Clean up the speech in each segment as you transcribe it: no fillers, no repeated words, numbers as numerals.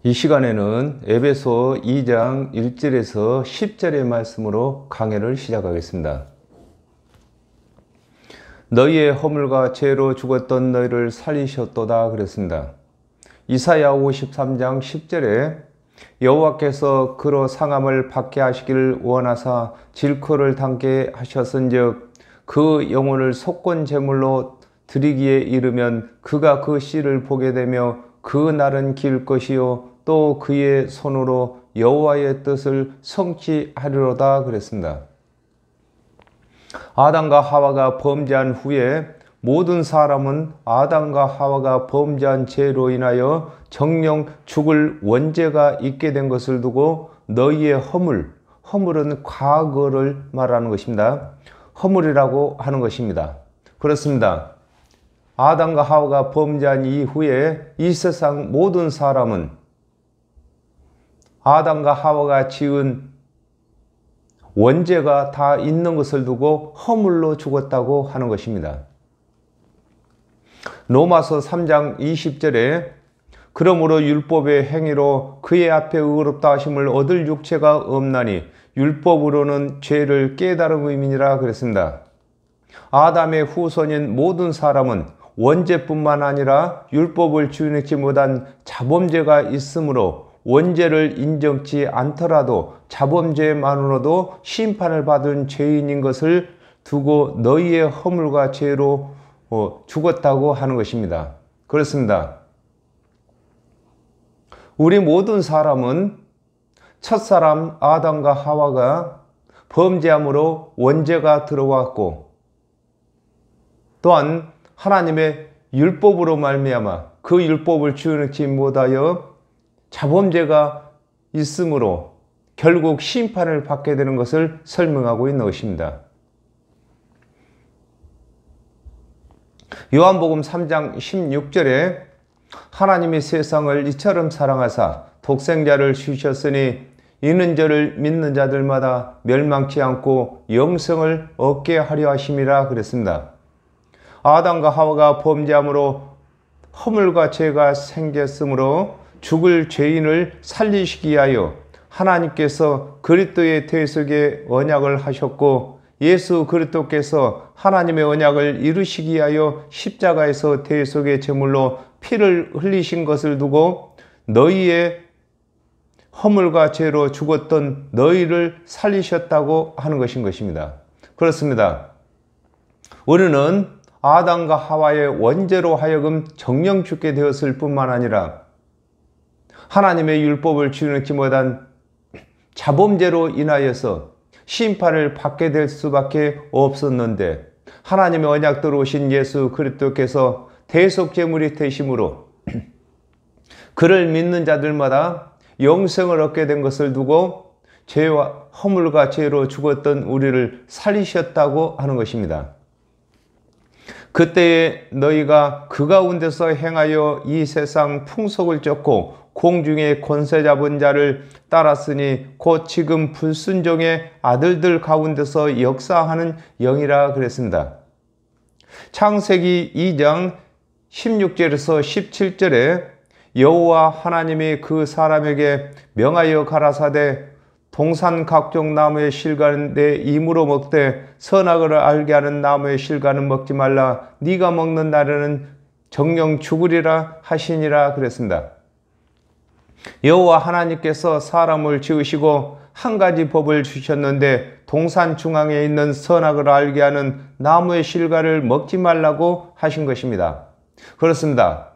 이 시간에는 에베소 2장 1절에서 10절의 말씀으로 강해를 시작하겠습니다. 너희의 허물과 죄로 죽었던 너희를 살리셨도다 그랬습니다. 이사야 53장 10절에 여호와께서 그로 상함을 받게 하시기를 원하사 질코를 당게 하셨은즉 그 영혼을 속건 제물로 드리기에 이르면 그가 그 씨를 보게 되며 그 날은 길 것이요 또 그의 손으로 여호와의 뜻을 성취하리로다 그랬습니다. 아담과 하와가 범죄한 후에 모든 사람은 아담과 하와가 범죄한 죄로 인하여 정령 죽을 원죄가 있게 된 것을 두고 너희의 허물은 과거를 말하는 것입니다. 허물이라고 하는 것입니다. 그렇습니다. 아담과 하와가 범죄한 이후에 이 세상 모든 사람은 아담과 하와가 지은 원죄가 다 있는 것을 두고 허물로 죽었다고 하는 것입니다. 로마서 3장 20절에 그러므로 율법의 행위로 그의 앞에 의롭다 하심을 얻을 육체가 없나니 율법으로는 죄를 깨달음이니라 그랬습니다. 아담의 후손인 모든 사람은 원죄뿐만 아니라 율법을 준행치 못한 자범죄가 있으므로 원죄를 인정치 않더라도 자범죄만으로도 심판을 받은 죄인인 것을 두고 너희의 허물과 죄로 죽었다고 하는 것입니다. 그렇습니다. 우리 모든 사람은 첫사람 아담과 하와가 범죄함으로 원죄가 들어왔고 또한 하나님의 율법으로 말미암아 그 율법을 준행치 못하여 자범죄가 있으므로 결국 심판을 받게 되는 것을 설명하고 있는 것입니다. 요한복음 3장 16절에 하나님이 세상을 이처럼 사랑하사 독생자를 주셨으니 이는 저를 믿는 자들마다 멸망치 않고 영생을 얻게 하려 하심이라 그랬습니다. 아담과 하와가 범죄함으로 허물과 죄가 생겼으므로 죽을 죄인을 살리시기 위하여 하나님께서 그리스도의 대속의 언약을 하셨고 예수 그리스도께서 하나님의 언약을 이루시기 위하여 십자가에서 대속의 제물로 피를 흘리신 것을 두고 너희의 허물과 죄로 죽었던 너희를 살리셨다고 하는 것입니다. 그렇습니다. 우리는 아담과 하와의 원죄로 하여금 정령 죽게 되었을 뿐만 아니라 하나님의 율법을 준행치 못한 자범죄로 인하여서 심판을 받게 될 수밖에 없었는데 하나님의 언약대로 오신 예수 그리스도께서 대속제물이 되심으로 그를 믿는 자들마다 영생을 얻게 된 것을 두고 죄와 허물과 죄로 죽었던 우리를 살리셨다고 하는 것입니다. 그때에 너희가 그 가운데서 행하여 이 세상 풍속을 쫓고 공중의 권세 잡은 자를 따랐으니 곧 지금 불순종의 아들들 가운데서 역사하는 영이라 그랬습니다. 창세기 2장 16절에서 17절에 여호와 하나님이 그 사람에게 명하여 가라사대 동산 각종 나무의 실과는 내 임으로 먹되 선악을 알게 하는 나무의 실과는 먹지 말라. 네가 먹는 날에는 정령 죽으리라 하시니라 그랬습니다. 여호와 하나님께서 사람을 지으시고 한 가지 법을 주셨는데 동산 중앙에 있는 선악을 알게 하는 나무의 실과를 먹지 말라고 하신 것입니다. 그렇습니다.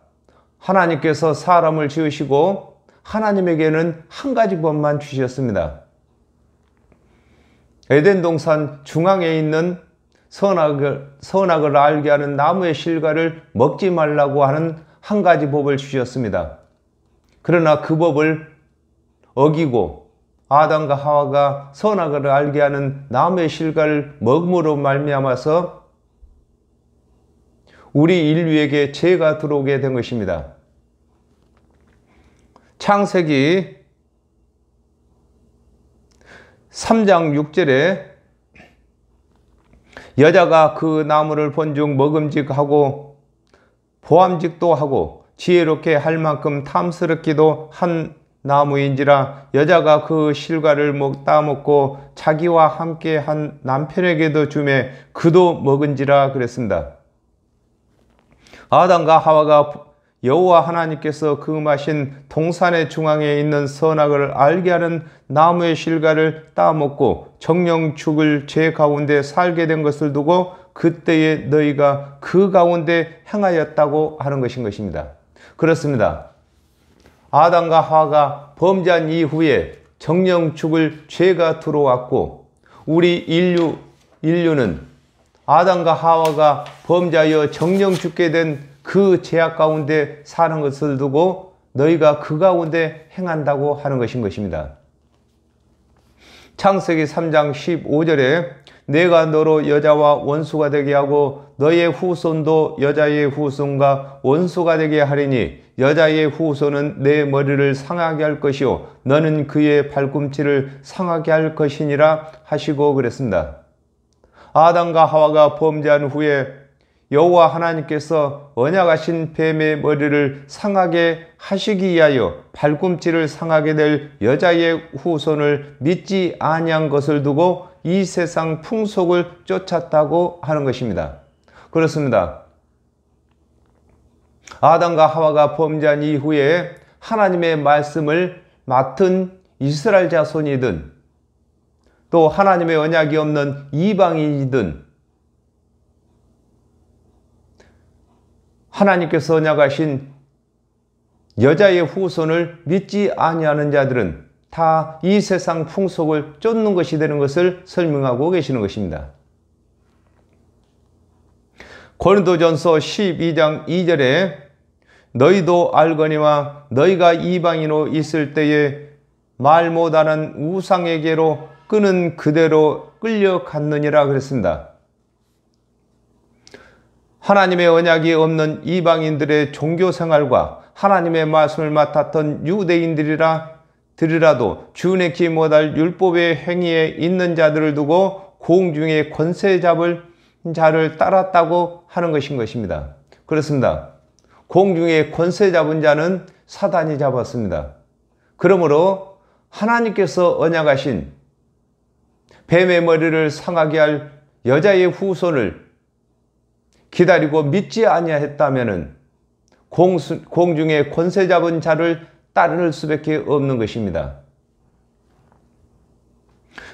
하나님께서 사람을 지으시고 하나님에게는 한 가지 법만 주셨습니다. 에덴 동산 중앙에 있는 선악을 알게 하는 나무의 실과를 먹지 말라고 하는 한 가지 법을 주셨습니다. 그러나 그 법을 어기고 아담과 하와가 선악을 알게 하는 나무의 실과를 먹음으로 말미암아서 우리 인류에게 죄가 들어오게 된 것입니다. 창세기 3장 6절에 여자가 그 나무를 본즉 먹음직하고 보암직도 하고 지혜롭게 할 만큼 탐스럽기도 한 나무인지라 여자가 그 실과를 따먹고 자기와 함께 한 남편에게도 주매 그도 먹은지라 그랬습니다. 아담과 하와가 여호와 하나님께서 금하신 동산의 중앙에 있는 선악을 알게 하는 나무의 실과를 따먹고 정령 죽을 죄 가운데 살게 된 것을 두고 그때에 너희가 그 가운데 행하였다고 하는 것입니다. 그렇습니다. 아담과 하와가 범죄한 이후에 정령 죽을 죄가 들어왔고 우리 인류는 아담과 하와가 범죄하여 정령 죽게 된 그 죄악 가운데 사는 것을 두고 너희가 그 가운데 행한다고 하는 것입니다. 창세기 3장 15절에 내가 너로 여자와 원수가 되게 하고 너의 후손도 여자의 후손과 원수가 되게 하리니 여자의 후손은 내 머리를 상하게 할 것이요 너는 그의 발꿈치를 상하게 할 것이니라 하시고 그랬습니다. 아담과 하와가 범죄한 후에 여호와 하나님께서 언약하신 뱀의 머리를 상하게 하시기 위하여 발꿈치를 상하게 될 여자의 후손을 믿지 아니한 것을 두고 이 세상 풍속을 쫓았다고 하는 것입니다. 그렇습니다. 아담과 하와가 범죄한 이후에 하나님의 말씀을 맡은 이스라엘 자손이든 또 하나님의 언약이 없는 이방인이든 하나님께서 언약하신 여자의 후손을 믿지 아니하는 자들은 다 이 세상 풍속을 쫓는 것이 되는 것을 설명하고 계시는 것입니다. 고린도전서 12장 2절에 너희도 알거니와 너희가 이방인으로 있을 때에 말 못하는 우상에게로 끄는 그대로 끌려갔느니라 그랬습니다. 하나님의 언약이 없는 이방인들의 종교생활과 하나님의 말씀을 맡았던 유대인들이라도 준행치 못할 율법의 행위에 있는 자들을 두고 공중의 권세 잡을 자를 따랐다고 하는 것입니다. 그렇습니다. 공중의 권세 잡은 자는 사단이 잡았습니다. 그러므로 하나님께서 언약하신 뱀의 머리를 상하게 할 여자의 후손을 기다리고 믿지 아니하였다면 공중에 권세 잡은 자를 따를 수밖에 없는 것입니다.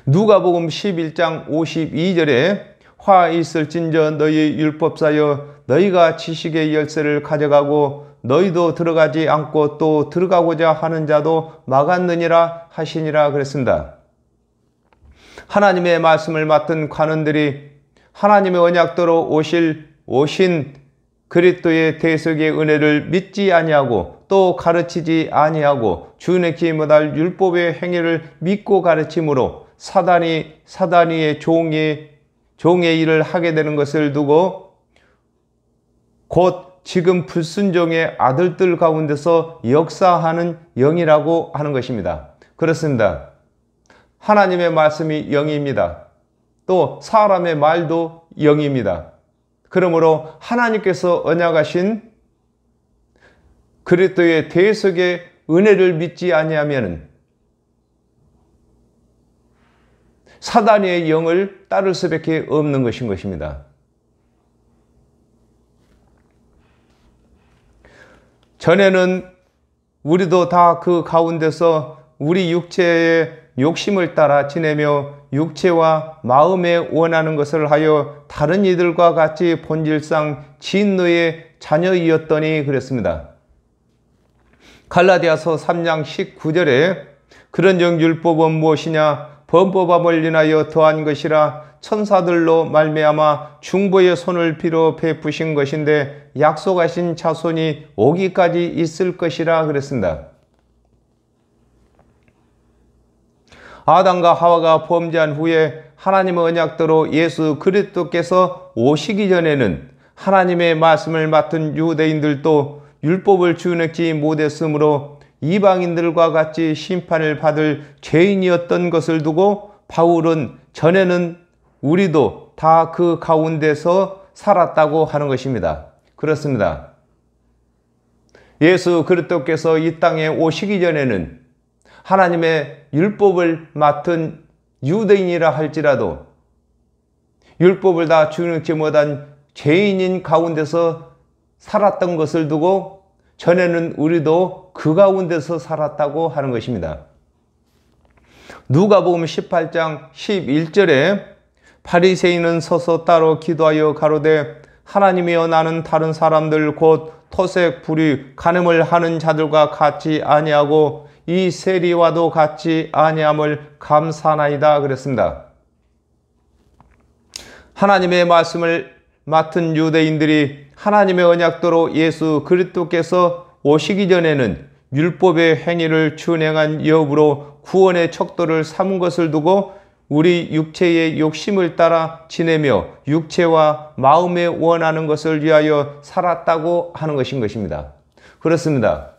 누가복음 11장 52절에 화 있을진저 너희 율법사여 너희가 지식의 열쇠를 가져가고 너희도 들어가지 않고 또 들어가고자 하는 자도 막았느니라 하시니라 그랬습니다. 하나님의 말씀을 맡은 관원들이 하나님의 언약대로 오신 그리스도의 대속의 은혜를 믿지 아니하고 또 가르치지 아니하고 주내키 못할 율법의 행위를 믿고 가르침으로 사단이의 종의 일을 하게 되는 것을 두고 곧 지금 불순종의 아들들 가운데서 역사하는 영이라고 하는 것입니다. 그렇습니다. 하나님의 말씀이 영입니다. 또 사람의 말도 영입니다. 그러므로 하나님께서 언약하신 그리스도의 대속의 은혜를 믿지 아니하면 사단의 영을 따를 수밖에 없는 것입니다. 전에는 우리도 다 그 가운데서 우리 육체의 욕심을 따라 지내며 육체와 마음에 원하는 것을 하여 다른 이들과 같이 본질상 진노의 자녀이었더니 그랬습니다. 갈라디아서 3장 19절에 그런즉 율법은 무엇이냐 범법함을 인하여 더한 것이라 천사들로 말미암아 중보의 손을 빌어 베푸신 것인데 약속하신 자손이 오기까지 있을 것이라 그랬습니다. 아담과 하와가 범죄한 후에 하나님의 언약대로 예수 그리스도께서 오시기 전에는 하나님의 말씀을 맡은 유대인들도 율법을 준행치 못했으므로 이방인들과 같이 심판을 받을 죄인이었던 것을 두고 바울은 전에는 우리도 다 그 가운데서 살았다고 하는 것입니다. 그렇습니다. 예수 그리스도께서 이 땅에 오시기 전에는 하나님의 율법을 맡은 유대인이라 할지라도 율법을 다 준행치 못한 죄인인 가운데서 살았던 것을 두고 전에는 우리도 그 가운데서 살았다고 하는 것입니다. 누가복음 18장 11절에 바리새인은 서서 따로 기도하여 가로되 하나님이여 나는 다른 사람들 곧 토색 불의 간음을 하는 자들과 같이 아니하고 이 세리와도 같이 아니함을 감사하나이다 그랬습니다. 하나님의 말씀을 맡은 유대인들이 하나님의 언약대로 예수 그리스도께서 오시기 전에는 율법의 행위를 준행한 여부로 구원의 척도를 삼은 것을 두고 우리 육체의 욕심을 따라 지내며 육체와 마음에 원하는 것을 위하여 살았다고 하는 것인 것입니다. 그렇습니다.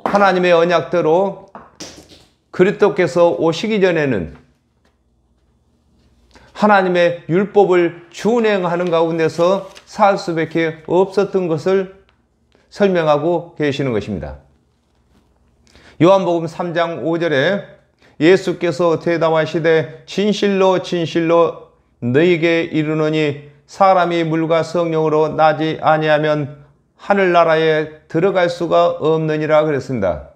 하나님의 언약대로 그리스도께서 오시기 전에는 하나님의 율법을 준행하는 가운데서 살 수밖에 없었던 것을 설명하고 계시는 것입니다. 요한복음 3장 5절에 예수께서 대답하시되 진실로 진실로 너희에게 이르노니 사람이 물과 성령으로 나지 아니하면 하늘나라에 들어갈 수가 없느니라 그랬습니다.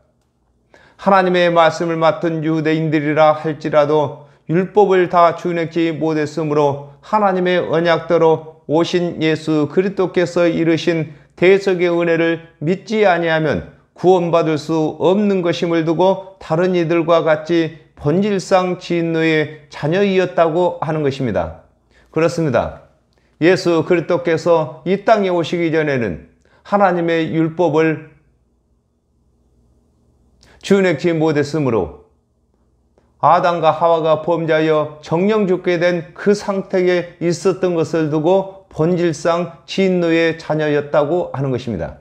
하나님의 말씀을 맡은 유대인들이라 할지라도 율법을 다 준행치 못했으므로 하나님의 언약대로 오신 예수 그리스도께서 이르신 대속의 은혜를 믿지 아니하면 구원받을 수 없는 것임을 두고 다른 이들과 같이 본질상 진노의 자녀이었다고 하는 것입니다. 그렇습니다. 예수 그리스도께서 이 땅에 오시기 전에는 하나님의 율법을 준행치 못했으므로 아담과 하와가 범죄하여 정령 죽게 된 그 상태에 있었던 것을 두고 본질상 진노의 자녀였다고 하는 것입니다.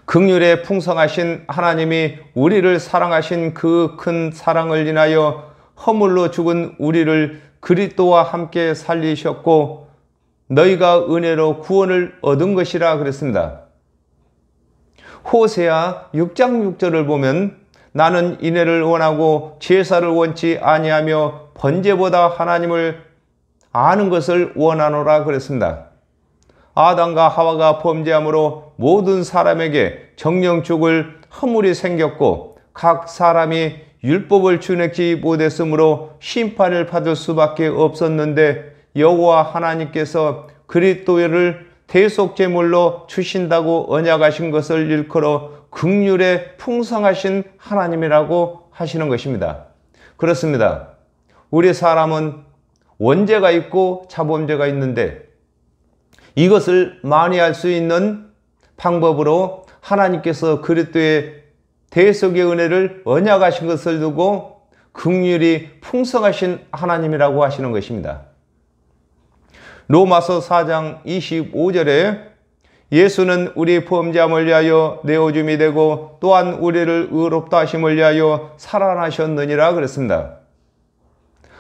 긍휼에 풍성하신 하나님이 우리를 사랑하신 그 큰 사랑을 인하여 허물로 죽은 우리를 그리스도와 함께 살리셨고 너희가 은혜로 구원을 얻은 것이라 그랬습니다. 호세아 6장 6절을 보면 나는 인애를 원하고 제사를 원치 아니하며 번제보다 하나님을 아는 것을 원하노라 그랬습니다. 아담과 하와가 범죄함으로 모든 사람에게 정령 죽을 허물이 생겼고 각 사람이 율법을 준행치 못했으므로 심판을 받을 수밖에 없었는데 여호와 하나님께서 그리스도를 대속제물로 주신다고 언약하신 것을 일컬어 긍휼에 풍성하신 하나님이라고 하시는 것입니다. 그렇습니다. 우리 사람은 원죄가 있고 자범죄가 있는데 이것을 만회할 수 있는 방법으로 하나님께서 그리스도의 대속의 은혜를 언약하신 것을 두고 긍휼이 풍성하신 하나님이라고 하시는 것입니다. 로마서 4장 25절에 예수는 우리 범죄함을 위하여 내어줌이 되고 또한 우리를 의롭다 하심을 위하여 살아나셨느니라 그랬습니다.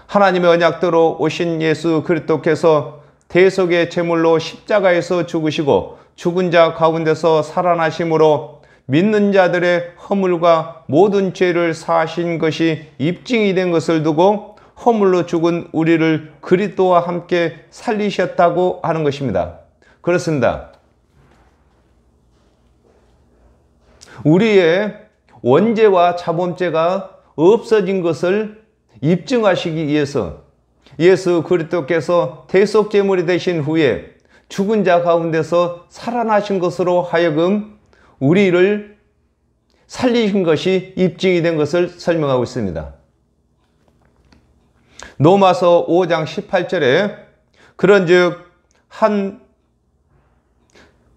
하나님의 언약대로 오신 예수 그리스도께서 대속의 제물로 십자가에서 죽으시고 죽은 자 가운데서 살아나심으로 믿는 자들의 허물과 모든 죄를 사하신 것이 입증이 된 것을 두고 허물로 죽은 우리를 그리스도와 함께 살리셨다고 하는 것입니다. 그렇습니다. 우리의 원죄와 자범죄가 없어진 것을 입증하시기 위해서 예수 그리스도께서 대속제물이 되신 후에 죽은 자 가운데서 살아나신 것으로 하여금 우리를 살리신 것이 입증이 된 것을 설명하고 있습니다. 로마서 5장 18절에 그런즉 한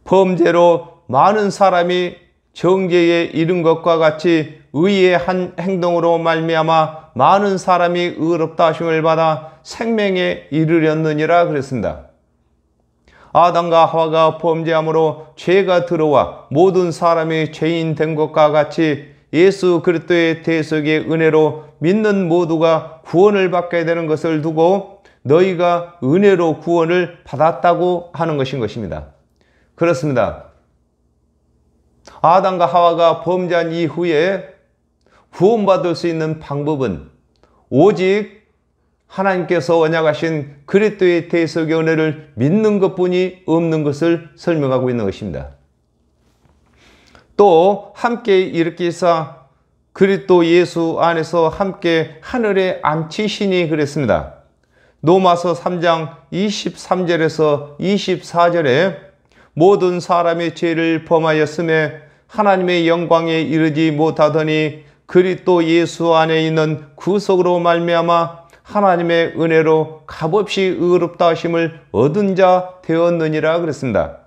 범죄로 많은 사람이 정죄에 이른 것과 같이 의의 한 행동으로 말미암아 많은 사람이 의롭다 하심을 받아 생명에 이르렸느니라 그랬습니다. 아담과 하와가 범죄함으로 죄가 들어와 모든 사람이 죄인 된 것과 같이 예수 그리스도의 대속의 은혜로 믿는 모두가 구원을 받게 되는 것을 두고 너희가 은혜로 구원을 받았다고 하는 것인 것입니다. 그렇습니다. 아담과 하와가 범죄한 이후에 구원받을 수 있는 방법은 오직 하나님께서 언약하신 그리스도의 대속의 은혜를 믿는 것뿐이 없는 것을 설명하고 있는 것입니다. 또 함께 일으키사 그리스도 예수 안에서 함께 하늘에 앉히시니 그랬습니다. 로마서 3장 23절에서 24절에 모든 사람의 죄를 범하였음에 하나님의 영광에 이르지 못하더니 그리스도 예수 안에 있는 구속으로 말미암아 하나님의 은혜로 값없이 의롭다 하심을 얻은 자 되었느니라 그랬습니다.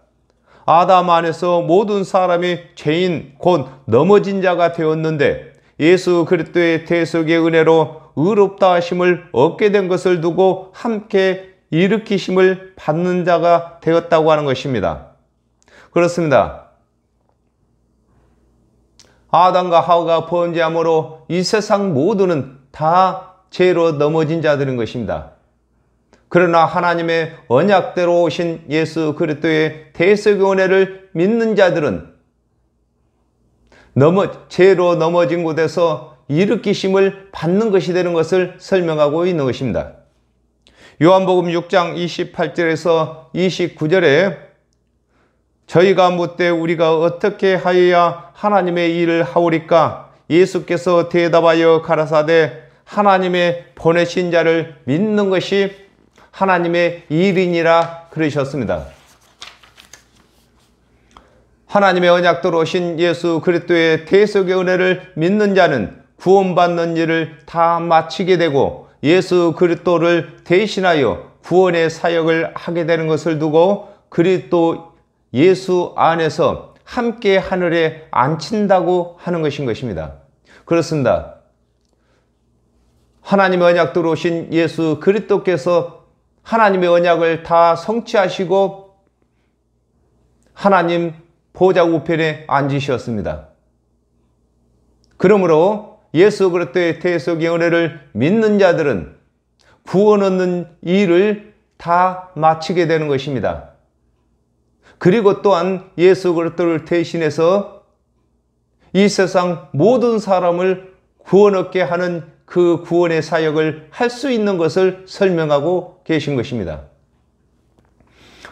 아담 안에서 모든 사람이 죄인 곧 넘어진 자가 되었는데 예수 그리스도의 대속의 은혜로 의롭다 하심을 얻게 된 것을 두고 함께 일으키심을 받는 자가 되었다고 하는 것입니다. 그렇습니다. 아담과 하와가 범죄함으로 이 세상 모두는 다 죄로 넘어진 자들인 것입니다. 그러나 하나님의 언약대로 오신 예수 그리스도의 대속의 은혜를 믿는 자들은 죄로 넘어진 곳에서 일으키심을 받는 것이 되는 것을 설명하고 있는 것입니다. 요한복음 6장 28절에서 29절에 저희가 묻되 우리가 어떻게 하여야 하나님의 일을 하오리까? 예수께서 대답하여 가라사대 하나님의 보내신 자를 믿는 것이 하나님의 일이니라 그러셨습니다. 하나님의 언약대로 오신 예수 그리스도의 대속의 은혜를 믿는 자는 구원받는 일을 다 마치게 되고 예수 그리스도를 대신하여 구원의 사역을 하게 되는 것을 두고 그리스도 예수 안에서 함께 하늘에 앉힌다고 하는 것입니다. 그렇습니다. 하나님의 언약대로 오신 예수 그리스도께서 하나님의 언약을 다 성취하시고 하나님 보좌 우편에 앉으셨습니다. 그러므로 예수 그리스도의 대속의 은혜를 믿는 자들은 구원 얻는 일을 다 마치게 되는 것입니다. 그리고 또한 예수 그리스도를 대신해서 이 세상 모든 사람을 구원 얻게 하는 그 구원의 사역을 할 수 있는 것을 설명하고 계신 것입니다.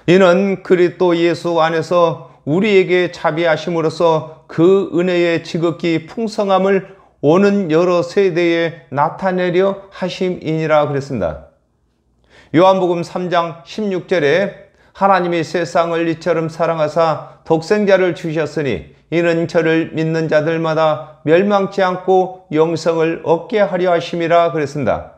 이는 그리스도 예수 안에서 우리에게 자비하심으로써 그 은혜의 지극히 풍성함을 오는 여러 세대에 나타내려 하심이니라 그랬습니다. 요한복음 3장 16절에 하나님이 세상을 이처럼 사랑하사 독생자를 주셨으니 이는 저를 믿는 자들마다 멸망치 않고 영생을 얻게 하려 하심이라 그랬습니다.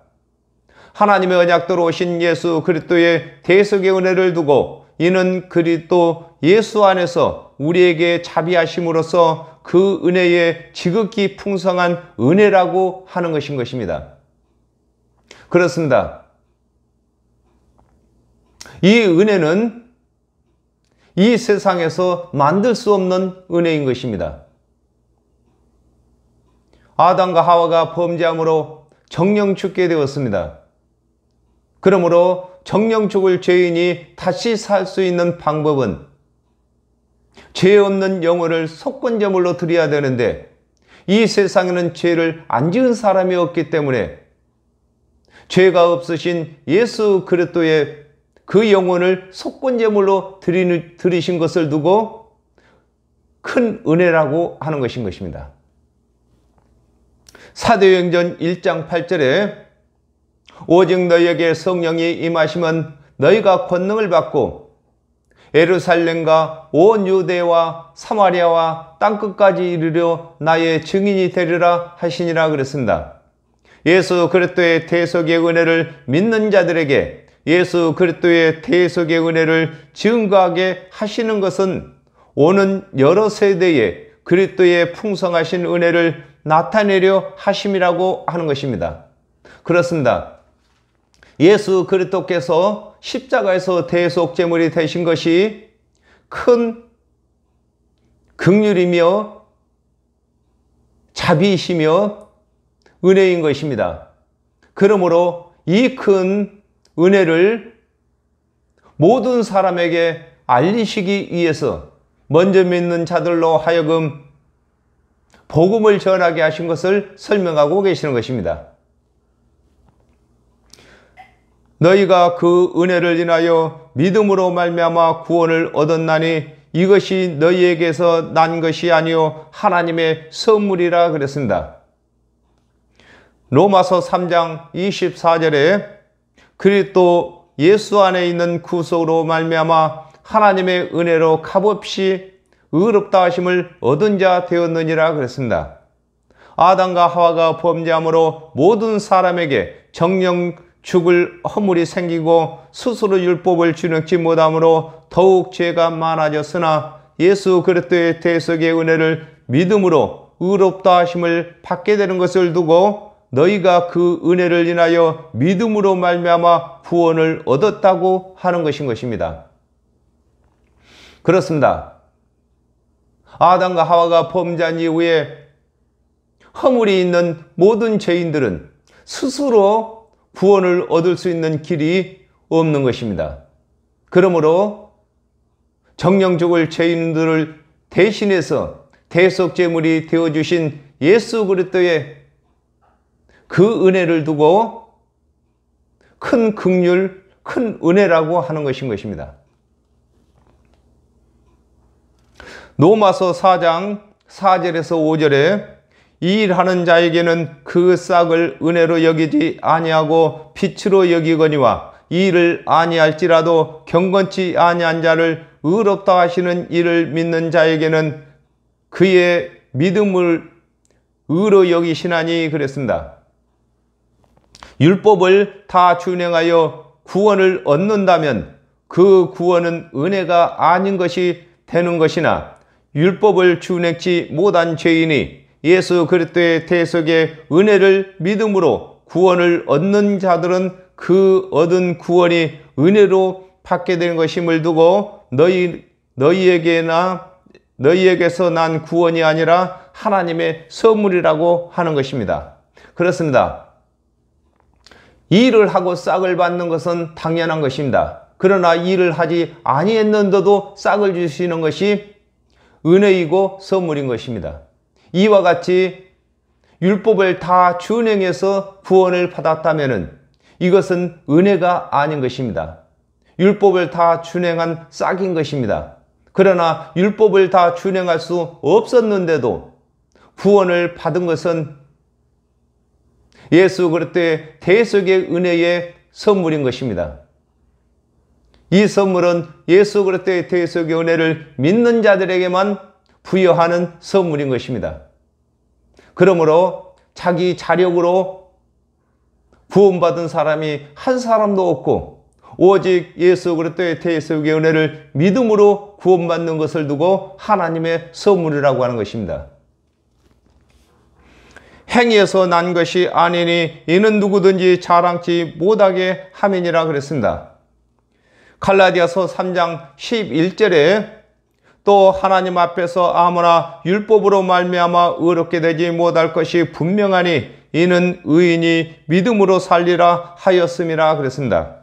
하나님의 언약대로 오신 예수 그리스도의 대속의 은혜를 두고 이는 그리스도 예수 안에서 우리에게 자비하심으로써 그 은혜의 지극히 풍성한 은혜라고 하는 것입니다. 그렇습니다. 이 은혜는 이 세상에서 만들 수 없는 은혜인 것입니다. 아담과 하와가 범죄함으로 정령 죽게 되었습니다. 그러므로 정령 죽을 죄인이 다시 살 수 있는 방법은 죄 없는 영혼을 속건제물로 드려야 되는데 이 세상에는 죄를 안 지은 사람이 없기 때문에 죄가 없으신 예수 그리스도의 그 영혼을 속건제물로 드리신 것을 두고 큰 은혜라고 하는 것입니다. 사도행전 1장 8절에 오직 너희에게 성령이 임하시면 너희가 권능을 받고 예루살렘과 온 유대와 사마리아와 땅끝까지 이르려 나의 증인이 되리라 하시니라 그랬습니다. 예수 그리스도의 대속의 은혜를 믿는 자들에게 예수 그리스도의 대속의 은혜를 증거하게 하시는 것은 오는 여러 세대에 그리스도의 풍성하신 은혜를 나타내려 하심이라고 하는 것입니다. 그렇습니다. 예수 그리스도께서 십자가에서 대속제물이 되신 것이 큰 긍휼이며 자비이시며 은혜인 것입니다. 그러므로 이 큰 은혜를 모든 사람에게 알리시기 위해서 먼저 믿는 자들로 하여금 복음을 전하게 하신 것을 설명하고 계시는 것입니다. 너희가 그 은혜를 인하여 믿음으로 말미암아 구원을 얻었나니 이것이 너희에게서 난 것이 아니요 하나님의 선물이라 그랬습니다. 로마서 3장 24절에 그리스도 예수 안에 있는 구속으로 말미암아 하나님의 은혜로 값없이 의롭다 하심을 얻은 자 되었느니라 그랬습니다. 아담과 하와가 범죄함으로 모든 사람에게 정령 죽을 허물이 생기고 스스로 율법을 준행치 못함으로 더욱 죄가 많아졌으나 예수 그리스도의 대속의 은혜를 믿음으로 의롭다 하심을 받게 되는 것을 두고 너희가 그 은혜를 인하여 믿음으로 말미암아 구원을 얻었다고 하는 것입니다. 그렇습니다. 아담과 하와가 범죄한 이후에 허물이 있는 모든 죄인들은 스스로 구원을 얻을 수 있는 길이 없는 것입니다. 그러므로 정령 죽을 죄인들을 대신해서 대속제물이 되어주신 예수 그리스도의 그 은혜를 두고 큰 긍휼, 큰 은혜라고 하는 것입니다. 로마서 4장 4절에서 5절에 이 일하는 자에게는 그 싹을 은혜로 여기지 아니하고 빛으로 여기거니와 이 일을 아니할지라도 경건치 아니한 자를 의롭다 하시는 이를 믿는 자에게는 그의 믿음을 의로 여기시나니 그랬습니다. 율법을 다 준행하여 구원을 얻는다면 그 구원은 은혜가 아닌 것이 되는 것이나 율법을 준행치 못한 죄인이 예수 그리스도의 대속의 은혜를 믿음으로 구원을 얻는 자들은 그 얻은 구원이 은혜로 받게 된 것임을 두고 너희에게서 난 구원이 아니라 하나님의 선물이라고 하는 것입니다. 그렇습니다. 일을 하고 싹을 받는 것은 당연한 것입니다. 그러나 일을 하지 아니했는데도 싹을 주시는 것이 은혜이고 선물인 것입니다. 이와 같이 율법을 다 준행해서 구원을 받았다면 이것은 은혜가 아닌 것입니다. 율법을 다 준행한 싹인 것입니다. 그러나 율법을 다 준행할 수 없었는데도 구원을 받은 것은 예수 그리스도의 대속의 은혜의 선물인 것입니다. 이 선물은 예수 그리스도의 대속의 은혜를 믿는 자들에게만 부여하는 선물인 것입니다. 그러므로 자기 자력으로 구원받은 사람이 한 사람도 없고 오직 예수 그리스도의 대속의 은혜를 믿음으로 구원받는 것을 두고 하나님의 선물이라고 하는 것입니다. 행위에서 난 것이 아니니 이는 누구든지 자랑치 못하게 함이니라 그랬습니다. 갈라디아서 3장 11절에 또 하나님 앞에서 아무나 율법으로 말미암아 의롭게 되지 못할 것이 분명하니 이는 의인이 믿음으로 살리라 하였음이라 그랬습니다.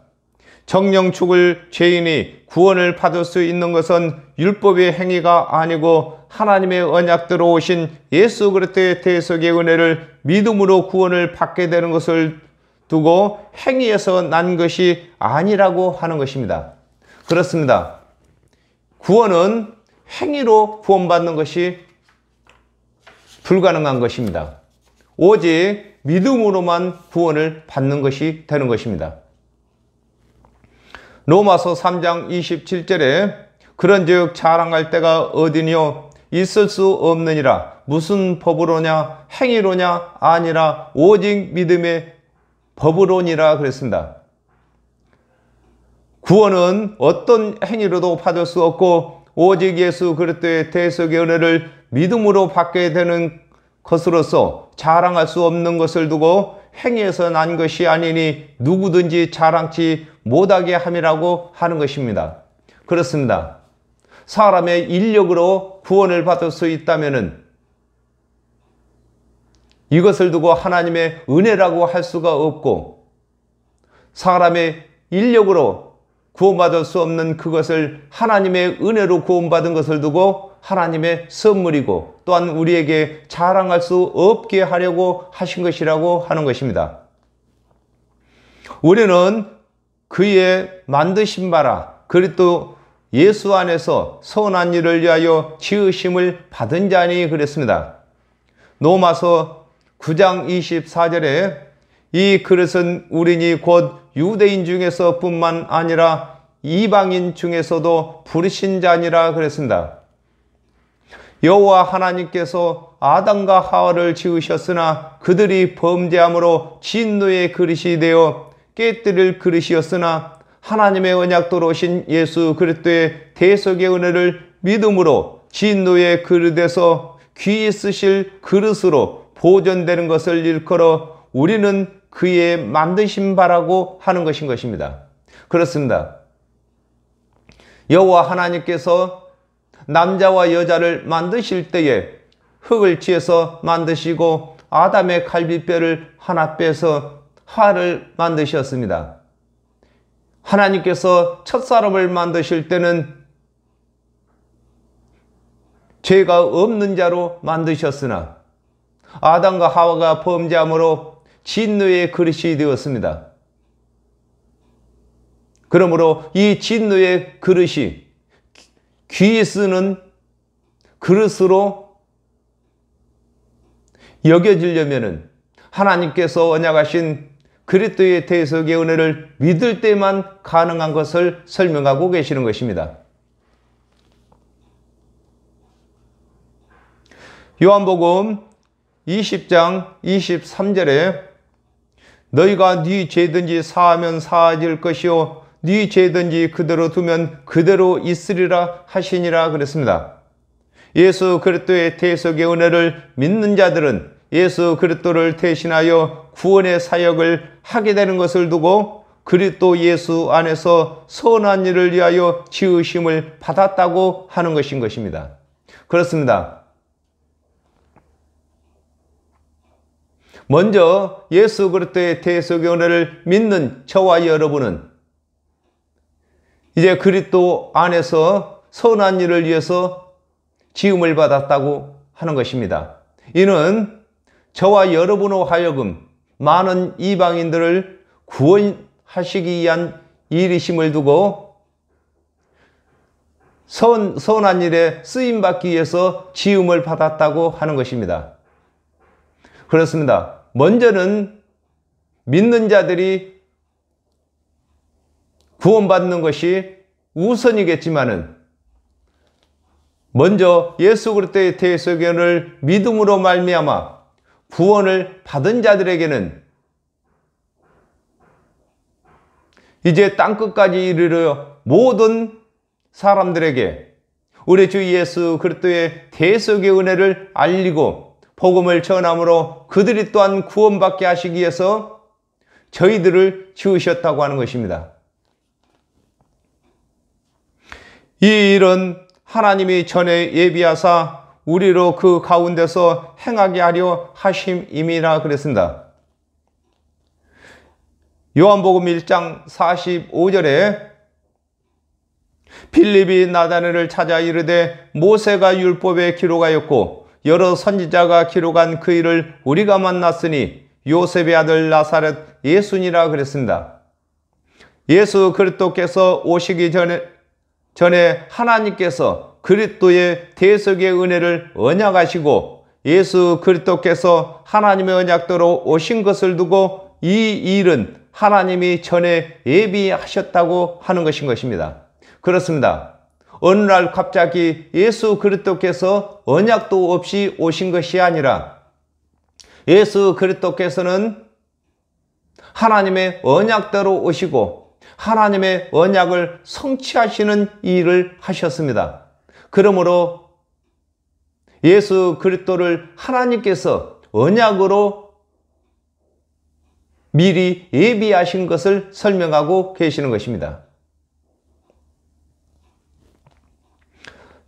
정령 죽을 죄인이 구원을 받을 수 있는 것은 율법의 행위가 아니고 하나님의 언약대로 오신 예수 그리스도의 대속의 은혜를 믿음으로 구원을 받게 되는 것을 두고 행위에서 난 것이 아니라고 하는 것입니다. 그렇습니다. 구원은 행위로 구원받는 것이 불가능한 것입니다. 오직 믿음으로만 구원을 받는 것이 되는 것입니다. 로마서 3장 27절에 그런즉 자랑할 때가 어디니요 있을 수 없느니라 무슨 법으로냐 행위로냐 아니라 오직 믿음의 법으로니라 그랬습니다. 구원은 어떤 행위로도 받을 수 없고 오직 예수 그리스도의 대속의 은혜를 믿음으로 받게 되는 것으로서 자랑할 수 없는 것을 두고 행위에서 난 것이 아니니 누구든지 자랑치 못하게 함이라고 하는 것입니다. 그렇습니다. 사람의 인력으로 구원을 받을 수 있다면 이것을 두고 하나님의 은혜라고 할 수가 없고 사람의 인력으로 구원받을 수 없는 그것을 하나님의 은혜로 구원받은 것을 두고 하나님의 선물이고 또한 우리에게 자랑할 수 없게 하려고 하신 것이라고 하는 것입니다. 우리는 그의 만드신 바라 그리스도 예수 안에서 선한 일을 위하여 지으심을 받은 자니 그랬습니다. 로마서 9장 24절에 이 그릇은 우리니 곧 유대인 중에서 뿐만 아니라 이방인 중에서도 부르신 자니라 그랬습니다. 여호와 하나님께서 아담과 하와를 지으셨으나 그들이 범죄함으로 진노의 그릇이 되어 깨뜨릴 그릇이었으나 하나님의 언약도로 오신 예수 그리스도의 대속의 은혜를 믿음으로 진노의 그릇에서 귀히 쓰실 그릇으로 보존되는 것을 일컬어 우리는 그의 만드신 바라고 하는 것입니다. 그렇습니다. 여호와 하나님께서 남자와 여자를 만드실 때에 흙을 취해서 만드시고 아담의 갈비뼈를 하나 빼서 하와를 만드셨습니다. 하나님께서 첫사람을 만드실 때는 죄가 없는 자로 만드셨으나 아담과 하와가 범죄함으로 진노의 그릇이 되었습니다. 그러므로 이 진노의 그릇이 귀히 쓰는 그릇으로 여겨지려면 하나님께서 언약하신 그리스도의 대속의 은혜를 믿을 때만 가능한 것을 설명하고 계시는 것입니다. 요한복음 20장 23절에 너희가 네 죄든지 사하면 사하질 것이요 네 죄든지 그대로 두면 그대로 있으리라 하시니라 그랬습니다. 예수 그리스도의 대속의 은혜를 믿는 자들은 예수 그리스도를 대신하여 구원의 사역을 하게 되는 것을 두고 그리스도 예수 안에서 선한 일을 위하여 지으심을 받았다고 하는 것인 것입니다. 그렇습니다. 먼저 예수 그리스도의 대속의 은혜를 믿는 저와 여러분은 이제 그리스도 안에서 선한 일을 위해서 지음을 받았다고 하는 것입니다. 이는 저와 여러분으로 하여금 많은 이방인들을 구원하시기 위한 일이심을 두고 선한 일에 쓰임받기 위해서 지음을 받았다고 하는 것입니다. 그렇습니다. 먼저는 믿는 자들이 구원받는 것이 우선이겠지만은 먼저 예수 그리스도의 대속의 은혜를 믿음으로 말미암아 구원을 받은 자들에게는 이제 땅끝까지 이르러 모든 사람들에게 우리 주 예수 그리스도의 대속의 은혜를 알리고 복음을 전함으로 그들이 또한 구원받게 하시기 위해서 저희들을 지으셨다고 하는 것입니다. 이 일은 하나님이 전에 예비하사 우리로 그 가운데서 행하게 하려 하심임이라 그랬습니다. 요한복음 1장 45절에 빌립이 나다나엘을 찾아 이르되 모세가 율법에 기록하였고 여러 선지자가 기록한 그 일을 우리가 만났으니 요셉의 아들 나사렛 예수니라 그랬습니다. 예수 그리스도께서 오시기 전에 하나님께서 그리스도의 대속의 은혜를 언약하시고 예수 그리스도께서 하나님의 언약대로 오신 것을 두고 이 일은 하나님이 전에 예비하셨다고 하는 것인 것입니다. 그렇습니다. 어느 날 갑자기 예수 그리스도께서 언약도 없이 오신 것이 아니라 예수 그리스도께서는 하나님의 언약대로 오시고 하나님의 언약을 성취하시는 일을 하셨습니다. 그러므로 예수 그리스도를 하나님께서 언약으로 미리 예비하신 것을 설명하고 계시는 것입니다.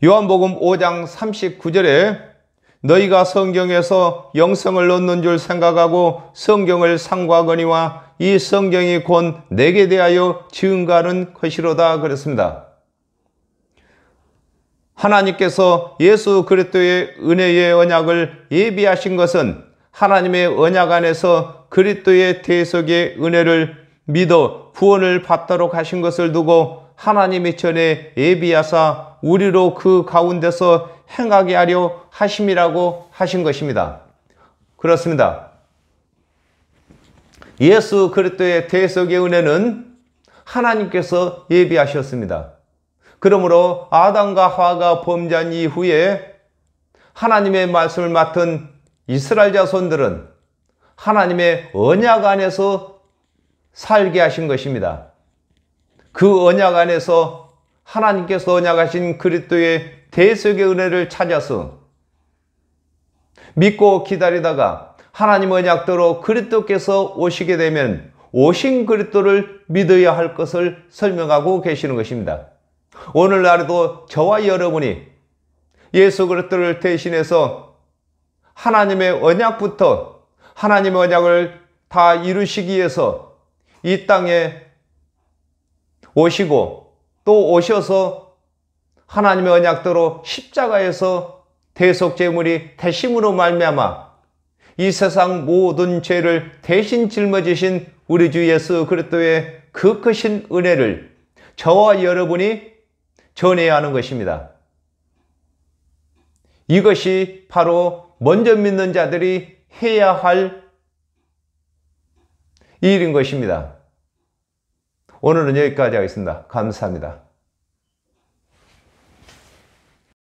요한복음 5장 39절에 너희가 성경에서 영생을 얻는 줄 생각하고 성경을 상고하거니와 이 성경이 곧 내게 대하여 증가하는 것이로다 그랬습니다. 하나님께서 예수 그리스도의 은혜의 언약을 예비하신 것은 하나님의 언약 안에서 그리스도의 대속의 은혜를 믿어 구원을 받도록 하신 것을 두고 하나님이 전에 예비하사 우리로 그 가운데서 행하게 하려 하심이라고 하신 것입니다. 그렇습니다. 예수 그리스도의 대속의 은혜는 하나님께서 예비하셨습니다. 그러므로 아담과 하와가 범죄한 이후에 하나님의 말씀을 맡은 이스라엘 자손들은 하나님의 언약 안에서 살게 하신 것입니다. 그 언약 안에서 하나님께서 언약하신 그리스도의 대속의 은혜를 찾아서 믿고 기다리다가 하나님 언약대로 그리스도께서 오시게 되면 오신 그리스도를 믿어야 할 것을 설명하고 계시는 것입니다. 오늘날에도 저와 여러분이 예수 그리스도를 대신해서 하나님의 언약부터 하나님의 언약을 다 이루시기 위해서 이 땅에 오시고 또 오셔서 하나님의 언약대로 십자가에서 대속제물이 대심으로 말미암아 이 세상 모든 죄를 대신 짊어지신 우리 주 예수 그리스도의 그 크신 은혜를 저와 여러분이 전해야 하는 것입니다. 이것이 바로 먼저 믿는 자들이 해야 할 일인 것입니다. 오늘은 여기까지 하겠습니다. 감사합니다.